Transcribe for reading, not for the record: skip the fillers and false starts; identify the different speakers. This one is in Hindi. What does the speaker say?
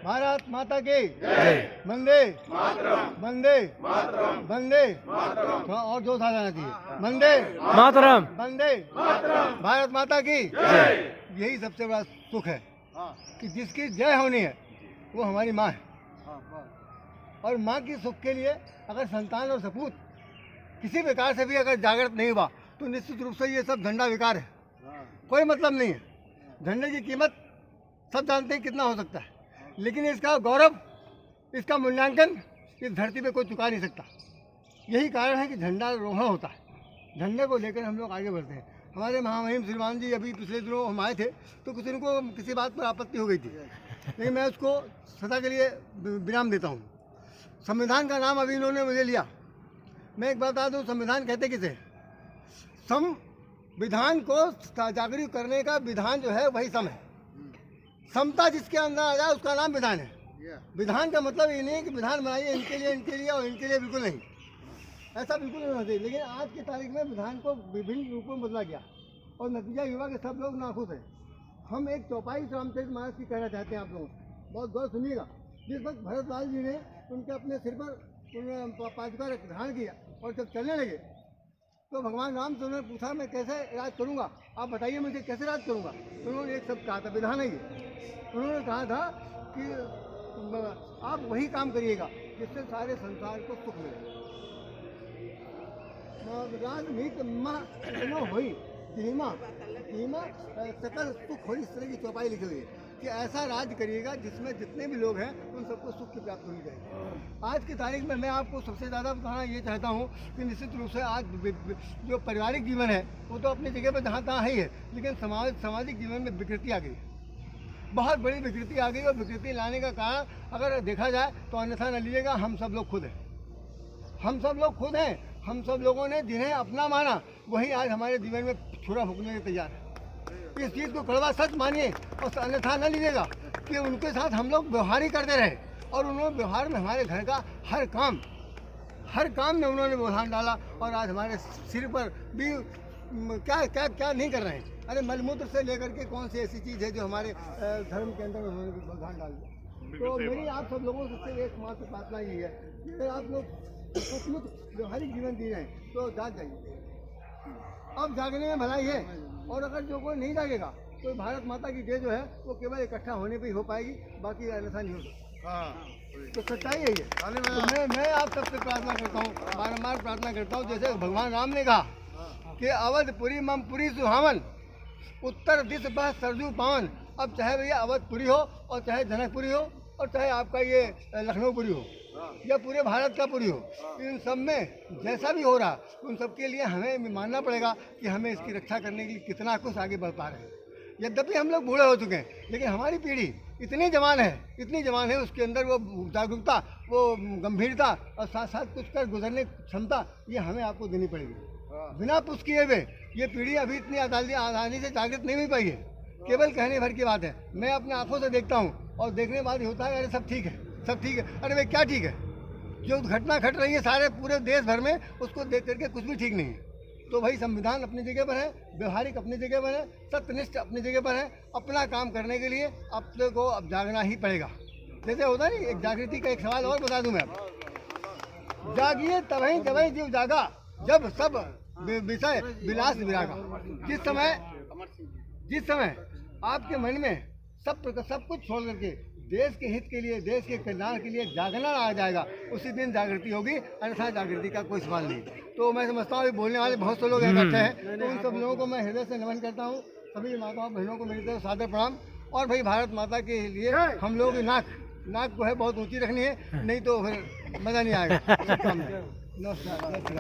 Speaker 1: भारत माता की वंदे वंदे वंदे। थोड़ा और जोश आ जाना चाहिए। वंदे
Speaker 2: मातरम।
Speaker 1: वंदे भारत माता की। यही सबसे बड़ा सुख है कि जिसकी जय होनी है वो हमारी माँ है। और माँ की सुख के लिए अगर संतान और सपूत किसी प्रकार से भी अगर जागृत नहीं हुआ तो निश्चित रूप से ये सब झंडा विकार है, कोई मतलब नहीं है। झंडे की कीमत सब जानते हैं कितना हो सकता है, लेकिन इसका गौरव, इसका मूल्यांकन इस धरती पे कोई चुका नहीं सकता। यही कारण है कि झंडा रोहण होता है। झंडे को लेकर हम लोग आगे बढ़ते हैं। हमारे महामहिम श्रीमान जी अभी पिछले दिनों हम आए थे तो किसी को किसी बात पर आपत्ति हो गई थी, लेकिन मैं उसको सदा के लिए विराम देता हूँ। संविधान का नाम अभी इन्होंने मुझे लिया। मैं एक बात बता दूँ, संविधान कहते किसे? संविधान को जागरूक करने का विधान जो है वही सम है। समता जिसके अंदर आ जाए उसका नाम विधान है। विधान का मतलब ये नहीं है कि विधान बनाइए इनके लिए और इनके लिए, बिल्कुल नहीं, ऐसा बिल्कुल नहीं होना चाहिए। लेकिन आज की तारीख में विधान को विभिन्न रूपों में बदला गया और नतीजा युवा के सब लोग नाखुश हैं। हम एक चौपाई रामचरितमानस की कहना चाहते हैं आप लोगों को, बहुत गौर सुनिएगा। जिस वक्त भरतलाल जी ने उनके अपने सिर पर पादुका धारण किया और जब चलने लगे तो भगवान राम से उन्होंने पूछा मैं कैसे राज करूँगा, आप बताइए मुझे कैसे राज करूँगा। तो उन्होंने एक शब्द कहा था, विधान है ये। उन्होंने कहा था कि आप वही काम करिएगा जिससे सारे संसार को सुख मिले। राजनीत हुई धीमा धीमा सकल सुख हो, इस तरह की चौपाई लिखी हुई है कि ऐसा राज करिएगा जिसमें जितने भी लोग हैं उन सबको सुख की प्राप्ति होनी चाहिए। आज की तारीख में मैं आपको सबसे ज़्यादा बताना ये चाहता हूँ कि निश्चित रूप से आज जो पारिवारिक जीवन है वो तो अपनी जगह पर जहाँ तहाँ है ही है, लेकिन सामाजिक जीवन में विकृति आ गई, बहुत बड़ी विकृति आ गई। और विकृति लाने का कारण अगर देखा जाए तो अन्यथा न लीजिएगा, हम सब लोग खुद हैं। हम सब लोग खुद हैं। हम सब लोगों ने जिन्हें अपना माना वही आज हमारे जीवन में छुरा फूकने के तैयार है। इस चीज़ को कड़वा सच मानिए और अन्यथा न लीजिएगा कि उनके साथ हम लोग व्यवहार ही करते रहे और उन्होंने व्यवहार में हमारे घर का हर काम में उन्होंने व्यवधान डाला। और आज हमारे सिर पर भी क्या नहीं कर रहे हैं। अरे मलमूत्र से लेकर के कौन सी ऐसी चीज़ है जो हमारे धर्म के अंदर उन्होंने व्यवधान डाल दिया। तो मेरी आप सब लोगों से एकमात्र प्रार्थना यही है कि अगर आप लोग सचमुच व्यवहारिक जीवन जी रहे हैं तो जाग जाइए। अब जागने में भलाई है, और अगर जो कोई नहीं जागेगा तो भारत माता की जय जो है वो केवल इकट्ठा होने पे ही हो पाएगी, बाकी अन्यथा नहीं हो सकता। तो सच्चाई है ये। तो मैं आप सबसे प्रार्थना करता हूँ, बारम्बार प्रार्थना करता हूँ, जैसे भगवान राम ने कहा कि अवधपुरी मम पुरी सुहावन, उत्तर दिश बह सरजू पावन। अब चाहे भैया अवधपुरी हो और चाहे जनकपुरी हो और चाहे आपका ये लखनऊपुरी हो या पूरे भारत का पुरी हो, इन सब में जैसा भी हो रहा उन सब के लिए हमें मानना पड़ेगा कि हमें इसकी रक्षा करने के लिए कितना कुछ आगे बढ़ पा रहे हैं। यद्यपि हम लोग बूढ़े हो चुके हैं, लेकिन हमारी पीढ़ी इतनी जवान है, उसके अंदर वो जागरूकता, वो गंभीरता और साथ साथ कुछ कर गुजरने की क्षमता, ये हमें आपको देनी पड़ेगी। बिना पुष्ट किए हुए ये पीढ़ी अभी इतनी आसानी से जागृत नहीं हो पाई है, केवल कहने भर की बात है। मैं अपने आंखों से देखता हूँ और देखने के बाद होता है अरे सब ठीक है, सब ठीक है। अरे भाई क्या ठीक है? जो घटना घट रही है सारे पूरे देश भर में, उसको देख करके कुछ भी ठीक नहीं है। तो भाई संविधान अपनी जगह पर है, व्यवहारिक अपनी जगह पर है, सत्यनिष्ठ अपनी जगह पर है। अपना काम करने के लिए अपने को अब जागना ही पड़ेगा। जैसे होता नहीं, एक जागृति का एक सवाल और बता दूं मैं, जागिए तभी जब जीव जागा, जब सब विषय विलास विरागा। जिस समय आपके मन में सब कुछ छोड़ करके देश के हित के लिए, देश के कल्याण के लिए जागना आ जाएगा, उसी दिन जागृति होगी, अन्यथा जागृति का कोई सवाल नहीं। तो मैं समझता हूँ बोलने वाले बहुत से लोग इकट्ठे हैं, तो उन सब लोगों को मैं हृदय से नमन करता हूँ। सभी माताओं बहनों को मेरी तरफ सादर प्रणाम। और भाई भारत माता के लिए हम लोग नाक को है बहुत ऊँची रखनी है, नहीं तो फिर मज़ा नहीं आएगा। नमस्कार।